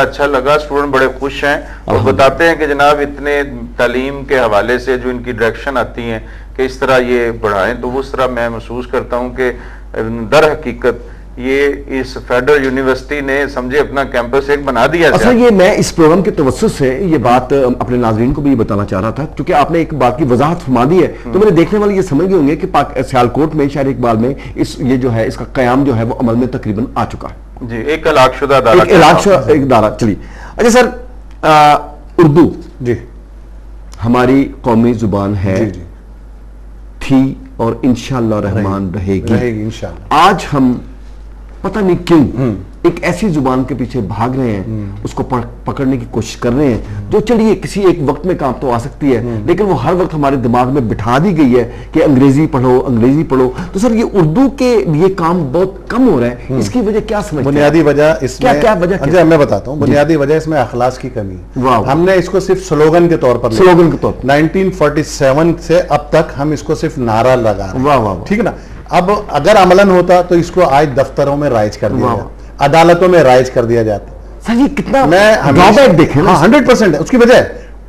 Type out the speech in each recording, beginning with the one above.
اچھا لگا, اسٹوڈنٹ بڑے خوش ہیں اور بتاتے ہیں کہ جناب اتنے تعلیم کے حوالے سے جو ان کی ڈائریکشن آتی ہیں کہ اس طرح یہ بڑھائیں, تو اس طرح میں محسوس کرتا ہوں کہ در حقیقت یہ اس فیڈرل یونیورسٹی نے سمجھے اپنا کیمپس ایک بنا دیا. اصلا یہ میں اس پروگرام کے توسط سے یہ بات اپنے ناظرین کو بھی بتانا چاہ رہا تھا, کیونکہ آپ نے ایک بات کی وضاحت فرما دی ہے, تو میرے دیکھنے والے یہ سمجھ گئے ہوں گے کہ سیالکوٹ میں شہر اقبال میں یہ جو ہے اس کا قیام جو ہے وہ عمل میں تقریباً آ چکا ہے. جی, ایک علاق شدہ ادارہ. چلیے اچھا سر, اردو جی ہماری قومی زبان ہے, تھی اور انشاءاللہ رحمان رہے گی انشاءاللہ. آج ہم پتہ نہیں کیوں ایک ایسی زبان کے پیچھے بھاگ رہے ہیں, اس کو پکڑنے کی کوشش کر رہے ہیں جو چلیے کسی ایک وقت میں کام تو آ سکتی ہے, لیکن وہ ہر وقت ہمارے دماغ میں بٹھا دی گئی ہے کہ انگریزی پڑھو انگریزی پڑھو. تو سر یہ اردو کے لیے کام بہت کم ہو رہا ہے, اس کی وجہ کیا سمجھتے ہیں؟ بنیادی وجہ اس میں کیا وجہ میں بتاتا ہوں. بنیادی وجہ اس میں اخلاص کی کمی ہے. ہم نے اس کو صرف سلوگن کے طور پر 1947 سے اب تک ہم اس کو صرف نعرہ لگا رہے ہیں, ٹھیک ہے نا. اب اگر عملاً ہوتا تو اس کو آج دفتروں میں رائج کر دیا جاتا, عدالتوں میں رائج کر دیا جاتا. سر یہ کتنا میں دیکھیں 100% ہے. اس کی وجہ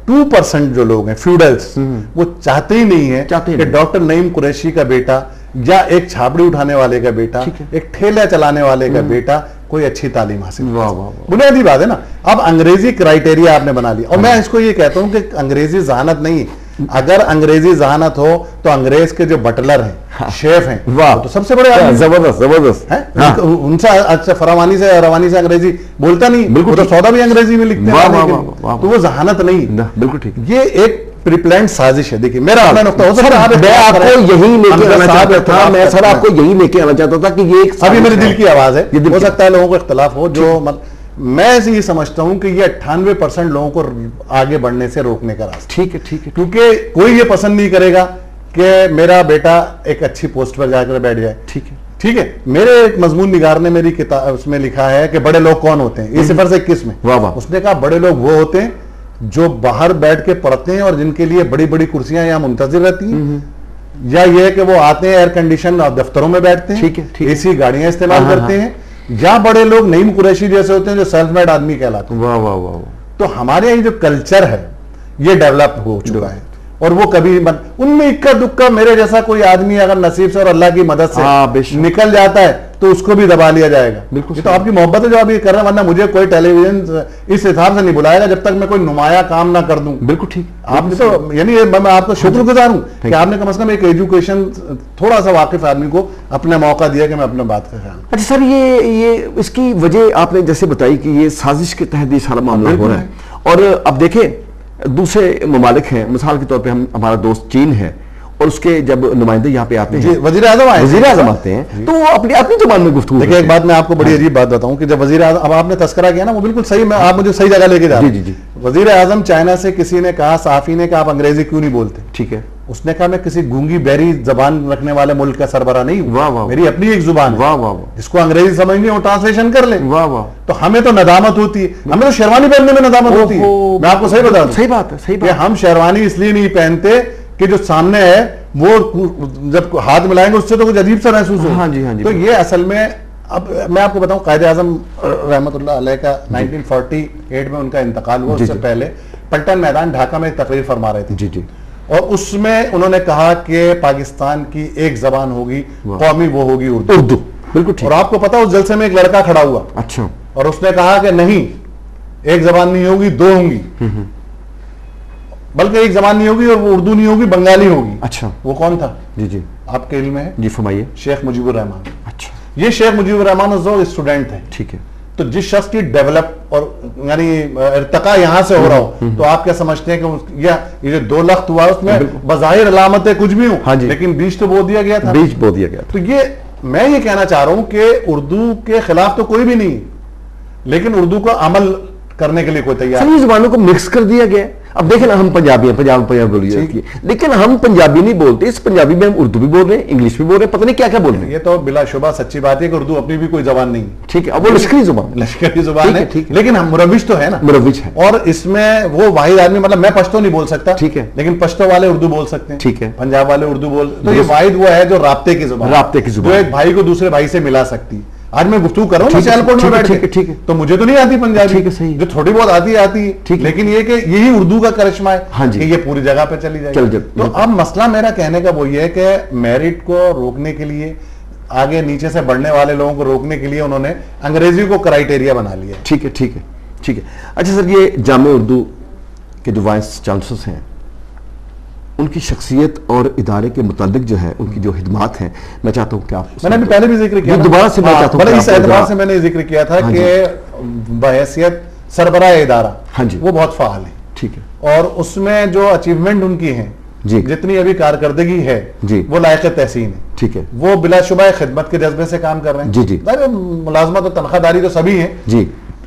2% جو لوگ ہیں فیوڈلز, وہ چاہتے ہی نہیں ہیں کہ ڈاکٹر نعیم قریشی کا بیٹا یا ایک چھاپڑی اٹھانے والے کا بیٹا, ایک ٹھیلا چلانے والے کا بیٹا کوئی اچھی تعلیم حاصل کرے. بنیادی بات ہے نا. اب انگریزی کرائیٹیریا آپ نے بنا لیا, اور میں اس کو یہ کہتا ہوں کہ انگریزی ذہانت نہیں. اگر انگریزی ذہانت ہو تو انگریز کے جو بٹلر ہیں, شیف ہیں, تو سب سے بڑے زبردست ان سے اچھا فراوانی سے روانی سے انگریزی بولتا نہیں, بالکل تو سودا بھی انگریزی میں لکھتے ہیں, تو وہ ذہانت نہیں. بالکل ٹھیک. یہ ایک پریپلانڈ سازش ہے. دیکھیے میرا اپنا نقطہ ہو سکتا ہے, میں آپ کو یہی لے کے آنا چاہتا تھا, میں سر آپ کو یہی لے کے آنا چاہتا تھا کہ یہ ابھی میرے دل کی آواز ہے, ہو سکتا ہے لوگوں کو اختلاف ہو, جو میں ایسے یہ سمجھتا ہوں کہ یہ 98% لوگوں کو آگے بڑھنے سے روکنے کا راستہ. ٹھیک ہے ٹھیک ہے. کیونکہ کوئی یہ پسند نہیں کرے گا کہ میرا بیٹا ایک اچھی پوسٹ پر جا کر بیٹھ جائے. ٹھیک ہے ٹھیک ہے. میرے ایک مضمون نگار نے میری کتاب اس میں لکھا ہے کہ بڑے لوگ کون ہوتے ہیں, یہ 0 سے 21 میں. اس نے کہا بڑے لوگ وہ ہوتے ہیں جو باہر بیٹھ کے پڑھتے ہیں اور جن کے لیے بڑی بڑی کرسیاں یہاں منتظر رہتی ہیں, یا یہ کہ وہ آتے ہیں ایئر کنڈیشن دفتروں میں بیٹھتے ہیں, اے سی گاڑیاں استعمال کرتے ہیں, یا بڑے لوگ نعیم قریشی جیسے ہوتے ہیں جو سیلف میڈ آدمی کہلاتے ہیں. تو ہمارے یہاں جو کلچر ہے یہ ڈیولپ ہو چکا ہے, اور وہ کبھی ان میں اکا دکا میرے جیسا کوئی آدمی اگر نصیب سے اور اللہ کی مدد سے نکل جاتا ہے تو اس کو بھی دبا لیا جائے گا. یہ تو آپ کی محبت ہے جو آپ یہ کر رہے ہیں, ورنہ مجھے کوئی ٹیلی ویژن اس حساب سے نہیں بلائے گا جب تک میں کوئی نمایاں کام نہ کر دوں. بالکل ٹھیک. آپ نے تو یعنی میں آپ کو شکر گزار ہوں کہ آپ نے کم از کم ایک ایجوکیشن تھوڑا سا واقف آدمی کو اپنا موقع دیا کہ میں اپنے بات کا خیال. اچھا سر, یہ اس کی وجہ آپ نے جیسے بتائی کہ یہ سازش کے تحت یہ سارا معاملہ ہو رہا ہے, اور اب دیکھیں دوسرے ممالک ہیں, مثال کے طور پہ ہمارا دوست چین ہے, اور اس کے جب نمائندے یہاں پہ آتے ہیں, وزیر اعظم آتے ہیں, تو وہ اپنی زبان میں گفتگو. دیکھیں ایک بات میں آپ کو بڑی عجیب بات بتاؤں کہ جب وزیر اعظم, اب آپ نے تذکرہ کیا نا, وہ بالکل صحیح, میں آپ مجھے صحیح جگہ لے کے جا رہے ہیں. وزیر اعظم چائنا سے کسی نے کہا, صحافی نے, کہ آپ انگریزی کیوں نہیں بولتے؟ ٹھیک ہے. اس نے کہا میں کسی گونگی بہری زبان رکھنے والے ملک کا سربراہ نہیں ہوں, میری اپنی ایک زبان ہے, جس کو انگریزی سمجھنی ہو ٹرانسلیشن کر لیں. تو ہمیں تو ندامت ہوتی ہے, ہمیں تو شیروانی پہننے میں ندامت ہوتی ہے. میں آپ کو صحیح بتا دوں, صحیح بات ہے کہ ہم شیروانی اس لیے نہیں پہنتے کہ جو سامنے ہے وہ جب ہاتھ ملائیں گے اس سے تو کچھ عجیب سا محسوس ہو. تو یہ اصل میں, اب میں آپ کو بتاؤں, قائد اعظم رحمت اللہ علیہ کا 1948 میں ان کا انتقال ہوا. اس سے پہلے پلٹن میدان ڈھاکہ میں تقریر فرما رہے تھے, اور اس میں انہوں نے کہا کہ پاکستان کی ایک زبان ہوگی قومی, وہ ہوگی اردو. بالکل. اور آپ کو پتا اس جلسے میں ایک لڑکا کھڑا ہوا, اچھا, اور اس نے کہا کہ نہیں, ایک زبان نہیں ہوگی, 2 ہوں گی, بلکہ ایک زبان نہیں ہوگی اور وہ اردو نہیں ہوگی, بنگالی ہوگی. اچھا. وہ کون تھا؟ جی آپ کے علم میں ہے؟ جی فرمائیے. شیخ مجیب الرحمان. اچھا. یہ شیخ مجیب الرحمان اسٹوڈنٹ تھے. ٹھیک ہے. تو جس شخص کی ڈیولپ اور یعنی ارتقاء یہاں سے ہو رہا ہو, تو آپ کیا سمجھتے ہیں کہ یہ جو 2 لخت ہوا اس میں بظاہر علامتیں کچھ بھی ہوں, لیکن بیج تو بو دیا گیا تھا. بیج بو دیا گیا. تو یہ میں یہ کہنا چاہ رہا ہوں کہ اردو کے خلاف تو کوئی بھی نہیں, لیکن اردو کو عمل کرنے کے لیے کوئی تیار نہیں. زبانوں کو مکس کر دیا گیا. اب دیکھیں نا, ہم پنجابی ہیں, پنجابی بولی جاتی ہے, لیکن ہم پنجابی نہیں بولتے, اس پنجابی میں ہم اردو بھی بول رہے ہیں, انگلش بھی بول رہے ہیں, پتہ نہیں کیا کیا بول رہے ہیں. یہ تو بلا شبہ سچی بات ہے کہ اردو اپنی بھی کوئی زبان نہیں. ٹھیک ہے. اب وہ لشکری زبان ہے, لیکن ہم مروج تو ہے نا, مروج ہے. اور اس میں وہ واحد آدمی, مطلب میں پشتو نہیں بول سکتا, ٹھیک ہے, لیکن پشتو والے اردو بول سکتے ہیں, ٹھیک ہے, پنجاب والے اردو بول, تو یہ واحد وہ ہے جو رابطے کی زبان, جو ایک بھائی کو دوسرے بھائی سے ملا سکتی. آج میں گفتگو کر رہا ہوں سیالکوٹ میں بیٹھ کے, تو مجھے تو نہیں آتی پنجابی, جو تھوڑی بہت آتی ہے, لیکن یہ کہ یہی اردو کا کرشمہ ہے کہ یہ پوری جگہ پہ چلی جائے. تو اب مسئلہ میرا کہنے کا وہ یہ ہے کہ میرٹ کو روکنے کے لیے, آگے نیچے سے بڑھنے والے لوگوں کو روکنے کے لیے انہوں نے انگریزی کو کرائیٹیریا بنا لیا. ٹھیک ہے. اچھا سر, یہ جامعہ اردو کے جو وائس چانسلرز ہیں, ان کی شخصیت اور ادارے کے متعلق جو ہے ان کی جو خدمات ہیں, میں چاہتا ہوں کہ آپ, میں نے پہلے بھی ذکر کیا, دوبارہ سے میں چاہتا ہوں اس اعتبار سے میں نے ذکر کیا تھا کہ بحیثیت سربراہ ادارہ وہ بہت فعال ہیں. ٹھیک ہے. اور اس میں جو اچیومنٹ ان کی ہیں, جتنی ابھی کارکردگی ہے, وہ لائق تحسین ہے. ٹھیک ہے. وہ بلا شبہ خدمت کے جذبے سے کام کر رہے ہیں. ملازمت اور تنخواہ داری تو سبھی ہیں,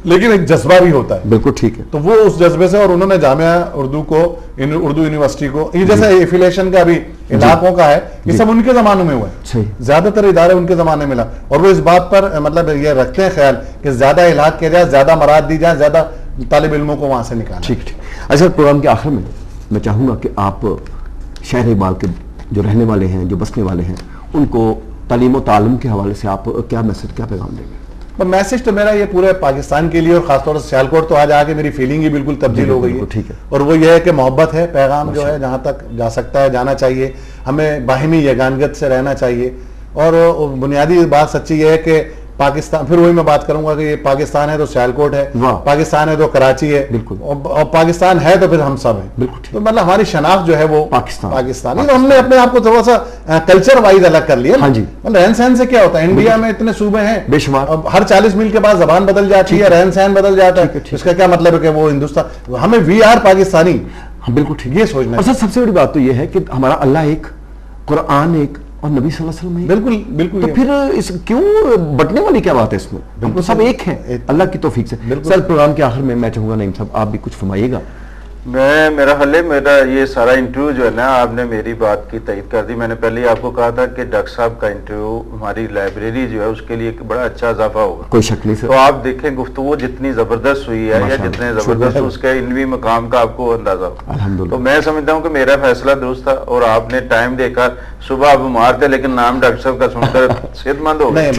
لیکن ایک جذبہ بھی ہوتا ہے. بالکل ٹھیک ہے. تو وہ اس جذبے سے, اور انہوں نے جامعہ اردو کو, اردو یونیورسٹی کو, یہ جیسے ایفیلیشن کا بھی علاقوں کا ہے, یہ سب ان کے زمانوں میں ہوا ہے. زیادہ تر ادارے ان کے زمانے میں ملا, اور وہ اس بات پر مطلب یہ رکھتے ہیں خیال کہ زیادہ علاج کیا جائے, زیادہ مراد دی جائے, زیادہ طالب علموں کو وہاں سے نکالا. ٹھیک. اچھا, پروگرام کے آخر میں چاہوں گا کہ آپ شہر اقبال کے جو رہنے والے ہیں, جو بسنے والے ہیں, ان کو تعلیم و تعلم کے حوالے سے آپ کیا میسج, کیا پیغام دیں گے؟ میسج تو میرا یہ پورے پاکستان کے لیے, اور خاص طور سے سیالکوٹ تو آج آگے میری فیلنگ ہی بالکل تبدیل ہو گئی ہے. اور وہ یہ ہے کہ محبت ہے, پیغام جو ہے جہاں تک جا سکتا ہے جانا چاہیے, ہمیں باہمی یگانگت سے رہنا چاہیے. اور بنیادی بات سچی یہ ہے کہ پاکستان, پھر وہی میں بات کروں گا کہ یہ پاکستان ہے تو سیالکوٹ ہے, پاکستان ہے تو کراچی ہے, اور پاکستان ہے تو پھر ہم سب ہیں. تو مطلب ہماری شناخت جو ہے وہ پاکستان, ہم نے اپنے آپ کو تھوڑا سا کلچر وائز الگ کر لیا. رہن سہن سے کیا ہوتا ہے, انڈیا میں اتنے صوبے ہیں, ہر 40 میل کے بعد زبان بدل جاتی ہے, رہن سہن بدل جاتا ہے. اس کا کیا مطلب ہے کہ وہ ہندوستان, ہمیں وی آر پاکستانی. بالکل ٹھیک, یہ سوچنا. اور سب سے بڑی بات تو یہ ہے کہ ہمارا اللہ ایک, قرآن ایک, اور نبی صلی اللہ علیہ وسلم. بالکل. تو پھر اس کیوں بٹنے والی کیا بات ہے اس میں, بالکل سب ایک ہیں اللہ کی توفیق سے. سر, پروگرام کے آخر میں چاہوں گا نعیم صاحب آپ بھی کچھ فرمائیے گا. میرا حل ہے, میرا یہ سارا انٹرویو جو ہے نا, آپ نے میری بات کی تائید کر دی. میں نے پہلے آپ کو کہا تھا کہ ڈاکٹر صاحب کا انٹرویو ہماری لائبریری جو ہے اس کے لیے ایک بڑا اچھا اضافہ ہوگا. کوئی شک نہیں. تو آپ دیکھیں گفتگو جتنی زبردست ہوئی ہے, یا جتنے زبردست اس کے علمی مقام کا آپ کو اندازہ ہو. تو میں سمجھتا ہوں کہ میرا فیصلہ درست تھا, اور آپ نے ٹائم دیکھا. صبح آپ بیمار تھے, لیکن نام ڈاکٹر صاحب کا سن کر صحت مند ہو گئے.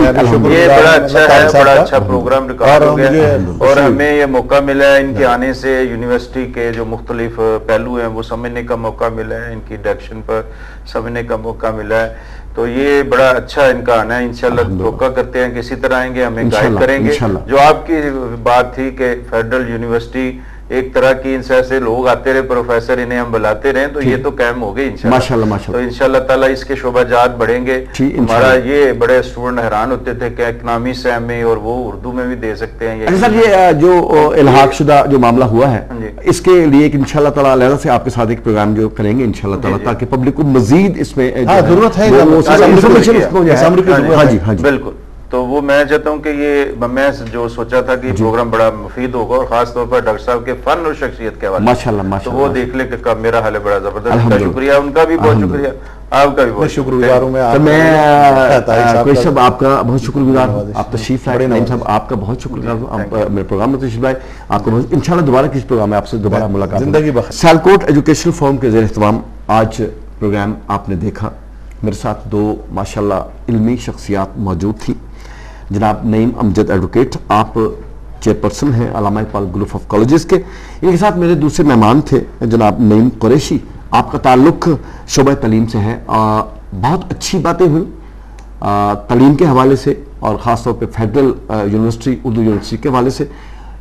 یہ بڑا اچھا ہے, بڑا اچھا پروگرام ریکارڈ ہو گیا, اور ہمیں یہ موقع ملا ہے ان کے آنے سے, یونیورسٹی کے جو مختلف پہلو ہیں وہ سمجھنے کا موقع ملا ہے, ان کی ڈائریکشن پر سمجھنے کا موقع ملا ہے. تو یہ بڑا اچھا ان کا آنا ہے. انشاءاللہ توقع کرتے ہیں کسی طرح آئیں گے, ہمیں گائیڈ کریں گے. جو آپ کی بات تھی کہ فیڈرل یونیورسٹی ایک طرح کی, ان سے ایسے لوگ آتے رہے, پروفیسر, انہیں ہم بلاتے رہے, تو یہ تو قائم ہو گئی انشاءاللہ. تو انشاءاللہ تعالیٰ اس کے شعبہ جات بڑھیں گے. ہمارا یہ بڑے اسٹوڈنٹ حیران ہوتے تھے کہ اکنامکس میں اور وہ اردو میں بھی دے سکتے ہیں. سر, یہ جو الحاق شدہ جو معاملہ ہوا ہے, اس کے لیے انشاءاللہ تعالیٰ علیحدہ سے آپ کے ساتھ ایک پروگرام جو کریں گے انشاءاللہ تعالیٰ, تاکہ پبلک کو مزید اس میں ضرورت ہے. ہاں جی. بالکل. تو وہ میں چاہتا ہوں کہ یہ میں جو سوچا تھا کہ یہ پروگرام بڑا مفید ہوگا, اور خاص طور پر ڈاکٹر صاحب کے فن اور شخصیت کے حوالے ماشاءاللہ, تو وہ دیکھ لیں کہ میرا حال ہے بڑا زبردست. شکریہ, ان کا بھی بہت شکریہ, آپ کا بھی بہت شکر گزار ہوں. میں کوئی صاحب آپ کا بہت شکر گزار ہوں, آپ تشریف لائے. نعیم صاحب آپ کا بہت شکر گزار ہوں, آپ میرے پروگرام میں تشریف لائے. آپ کو انشاءاللہ دوبارہ کسی پروگرام میں آپ سے دوبارہ ملاقات. زندگی بخیر. سیالکوٹ ایجوکیشنل فورم کے زیر اہتمام آج پروگرام آپ نے دیکھا. میرے ساتھ دو ماشاءاللہ علمی شخصیات موجود تھیں. جناب نعیم امجد ایڈوکیٹ, آپ چیئرپرسن ہیں علامہ اقبال گروپ آف کالجز کے. ان کے ساتھ میرے دوسرے مہمان تھے جناب نعیم قریشی, آپ کا تعلق شعبہ تعلیم سے ہے. بہت اچھی باتیں ہوئیں تعلیم کے حوالے سے, اور خاص طور پہ فیڈرل یونیورسٹی, اردو یونیورسٹی کے حوالے سے.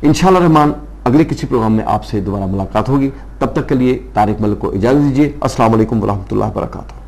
انشاءاللہ رحمان اگلے کسی پروگرام میں آپ سے دوبارہ ملاقات ہوگی. تب تک کے لیے طارق ملک کو اجازت دیجیے. السلام علیکم ورحمۃ اللہ وبرکاتہ.